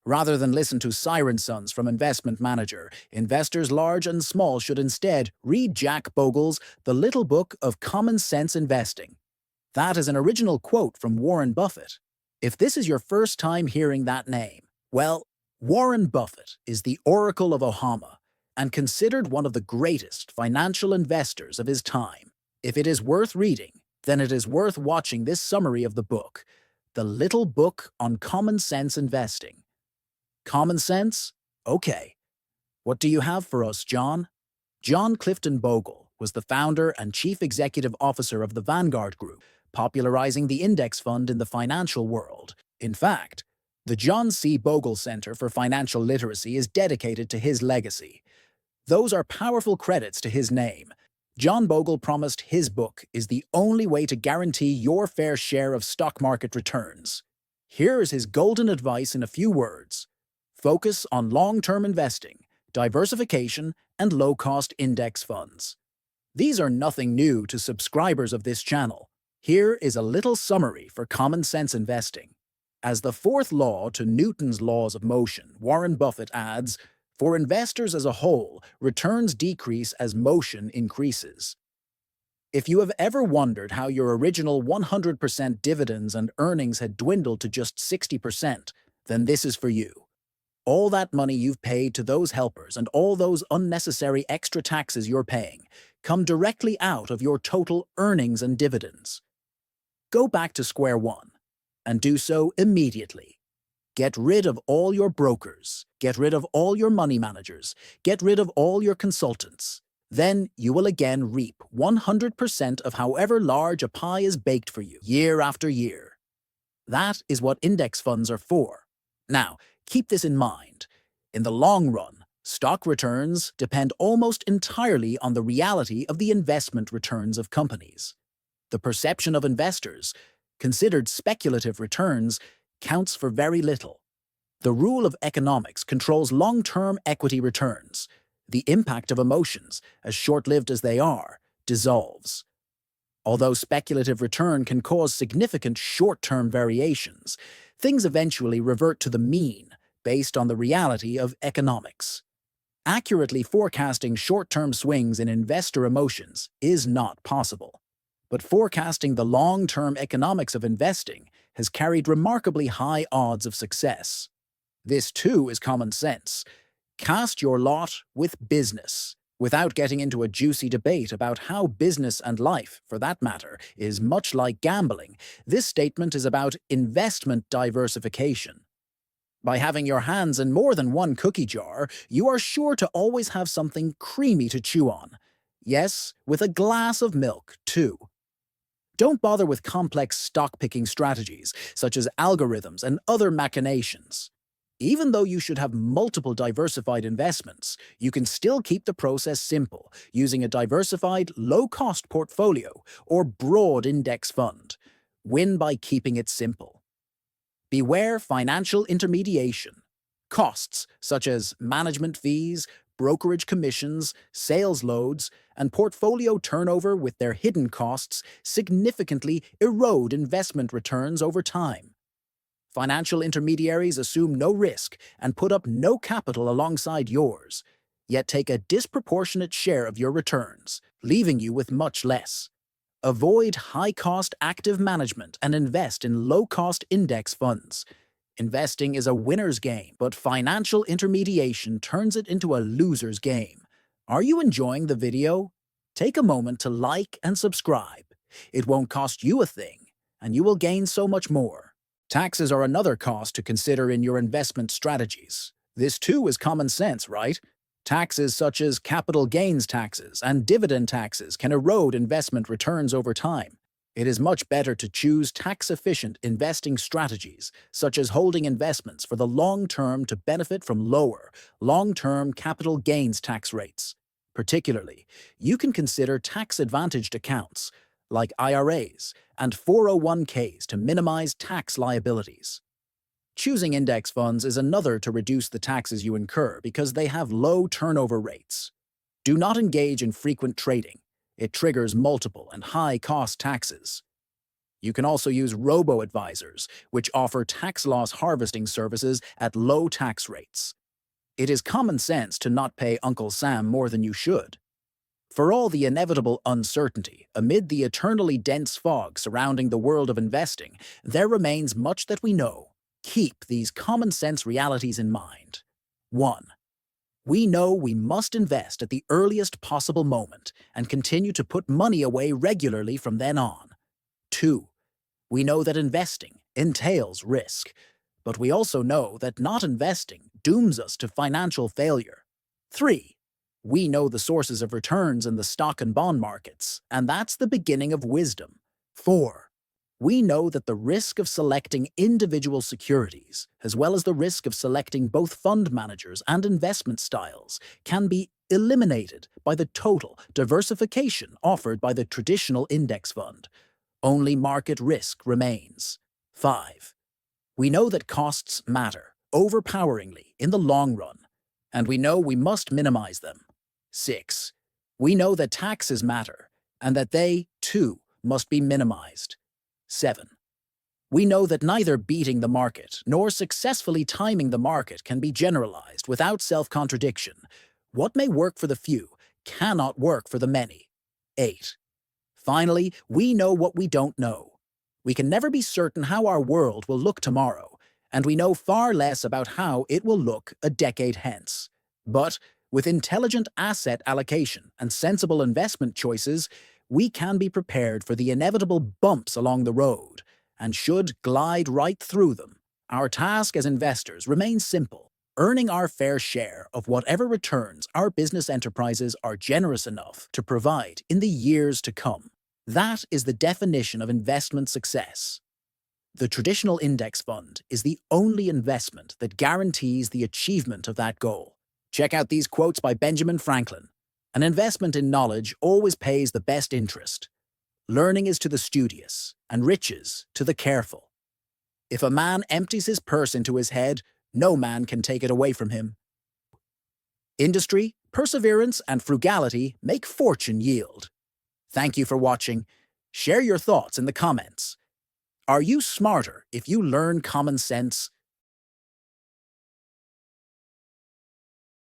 Rather than listen to siren songs from investment manager, investors large and small should instead read Jack Bogle's The Little Book of Common Sense Investing. That is an original quote from Warren Buffett. If this is your first time hearing that name, well, Warren Buffett is the Oracle of Omaha and considered one of the greatest financial investors of his time. If it is worth reading, then it is worth watching this summary of the book, The Little Book on Common Sense Investing. Common sense? Okay. What do you have for us, John? John Clifton Bogle was the founder and chief executive officer of the Vanguard Group, popularizing the index fund in the financial world. In fact, the John C. Bogle Center for Financial Literacy is dedicated to his legacy. Those are powerful credits to his name. John Bogle promised his book is the only way to guarantee your fair share of stock market returns. Here is his golden advice in a few words. Focus on long-term investing, diversification, and low-cost index funds. These are nothing new to subscribers of this channel. Here is a little summary for common sense investing. As the fourth law to Newton's laws of motion, Warren Buffett adds, for investors as a whole, returns decrease as motion increases. If you have ever wondered how your original 100% dividends and earnings had dwindled to just 60%, then this is for you. All that money you've paid to those helpers and all those unnecessary extra taxes you're paying come directly out of your total earnings and dividends. Go back to square one, and do so immediately. Get rid of all your brokers, get rid of all your money managers, get rid of all your consultants. Then you will again reap 100% of however large a pie is baked for you year after year. That is what index funds are for. Now, keep this in mind. In the long run, stock returns depend almost entirely on the reality of the investment returns of companies. The perception of investors, considered speculative returns, counts for very little. The rule of economics controls long-term equity returns. The impact of emotions, as short-lived as they are, dissolves. Although speculative return can cause significant short-term variations, things eventually revert to the mean based on the reality of economics. Accurately forecasting short-term swings in investor emotions is not possible. But forecasting the long-term economics of investing has carried remarkably high odds of success. This too is common sense. Cast your lot with business. Without getting into a juicy debate about how business and life, for that matter, is much like gambling, this statement is about investment diversification. By having your hands in more than one cookie jar, you are sure to always have something creamy to chew on. Yes, with a glass of milk, too. Don't bother with complex stock-picking strategies, such as algorithms and other machinations. Even though you should have multiple diversified investments, you can still keep the process simple using a diversified, low-cost portfolio or broad index fund. Win by keeping it simple. Beware financial intermediation. Costs such as management fees, brokerage commissions, sales loads, and portfolio turnover with their hidden costs significantly erode investment returns over time. Financial intermediaries assume no risk and put up no capital alongside yours, yet take a disproportionate share of your returns, leaving you with much less. Avoid high-cost active management and invest in low-cost index funds. Investing is a winner's game, but financial intermediation turns it into a loser's game. Are you enjoying the video? Take a moment to like and subscribe. It won't cost you a thing, and you will gain so much more. Taxes are another cost to consider in your investment strategies. This too is common sense, right? Taxes such as capital gains taxes and dividend taxes can erode investment returns over time. It is much better to choose tax-efficient investing strategies, such as holding investments for the long term to benefit from lower, long-term capital gains tax rates. Particularly, you can consider tax-advantaged accounts, like IRAs and 401ks to minimize tax liabilities. Choosing index funds is another to reduce the taxes you incur because they have low turnover rates. Do not engage in frequent trading. It triggers multiple and high-cost taxes. You can also use robo-advisors, which offer tax loss harvesting services at low tax rates. It is common sense to not pay Uncle Sam more than you should. For all the inevitable uncertainty, amid the eternally dense fog surrounding the world of investing, there remains much that we know. Keep these common sense realities in mind. 1. We know we must invest at the earliest possible moment and continue to put money away regularly from then on. 2. We know that investing entails risk, but we also know that not investing dooms us to financial failure. 3. We know the sources of returns in the stock and bond markets, and that's the beginning of wisdom. 4. We know that the risk of selecting individual securities, as well as the risk of selecting both fund managers and investment styles, can be eliminated by the total diversification offered by the traditional index fund. Only market risk remains. 5. We know that costs matter overpoweringly in the long run, and we know we must minimize them. 6. We know that taxes matter, and that they, too, must be minimized. 7. We know that neither beating the market nor successfully timing the market can be generalized without self-contradiction. What may work for the few cannot work for the many. 8. Finally, we know what we don't know. We can never be certain how our world will look tomorrow, and we know far less about how it will look a decade hence. But with intelligent asset allocation and sensible investment choices, we can be prepared for the inevitable bumps along the road and should glide right through them. Our task as investors remains simple: earning our fair share of whatever returns our business enterprises are generous enough to provide in the years to come. That is the definition of investment success. The traditional index fund is the only investment that guarantees the achievement of that goal. Check out these quotes by Benjamin Franklin. An investment in knowledge always pays the best interest. Learning is to the studious, and riches to the careful. If a man empties his purse into his head, no man can take it away from him. Industry, perseverance, and frugality make fortune yield. Thank you for watching. Share your thoughts in the comments. Are you smarter if you learn common sense?